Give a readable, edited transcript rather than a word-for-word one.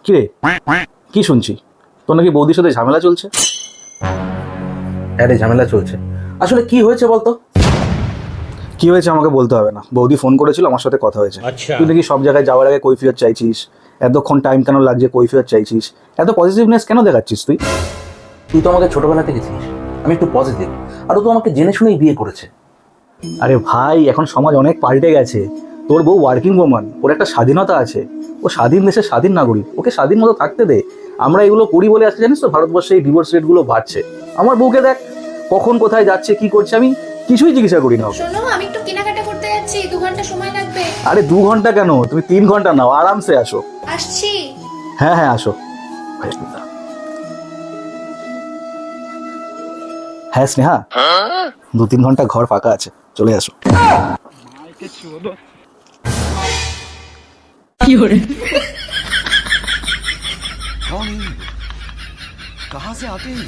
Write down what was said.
কিরে, কি শুনছি? তোর নাকি বৌদির সাথে ঝামেলা চলছে? হ্যাঁ রে, ঝামেলা চলছে। আসলে কি হয়েছে বলতো? কি হয়েছে আমাকে বলতে হবে না, বৌদি ফোন করেছিল, আমার সাথে কথা হয়েছে। তুই নাকি সব জায়গায় যাওয়ার আগে কৈফিয়ত চাইছিস, এতক্ষণ টাইম কেন লাগছে কৈফিয়ত চাইছিস, এত পজিটিভনেস কেন দেখাচ্ছিস তুই? তুই তো আমাকে ছোটবেলা থেকে চিনিস, আমি একটু পজিটিভ। আর ও তো আমাকে জেনে শুনেই বিয়ে করেছে। আরে ভাই, এখন সমাজ অনেক পাল্টে গেছে। তোর বউ ওয়ার্কিং ওম্যান, ওর একটা স্বাধীনতা আছে। ও স্বাধীন দেশের স্বাধীন নাগরিক, ওকে স্বাধীন মতো থাকতে দে। আমরা এগুলো করি বলে আজকে জানিস তো ভারতবর্ষে এই ডিভোর্স রেটগুলো বাড়ছে। আমার বউকে দেখ, কখন কোথায় যাচ্ছে, কি করছে, আমি কিছুই জিজ্ঞাসা করি না ওকে। শোনো, আমি একটু কেনাকাটা করতে যাচ্ছি, 2 ঘন্টা সময় লাগবে। আরে 2 ঘন্টা কেন, তুমি 3 ঘন্টা নাও, আরামসে আসো। আসছি। হ্যাঁ হ্যাঁ, আসো। হ্যাঁ স্নেহা, 2-3 ঘন্টা ঘর ফাঁকা আছে, চলে আসো। कौन है? कहाँ से आते हैं?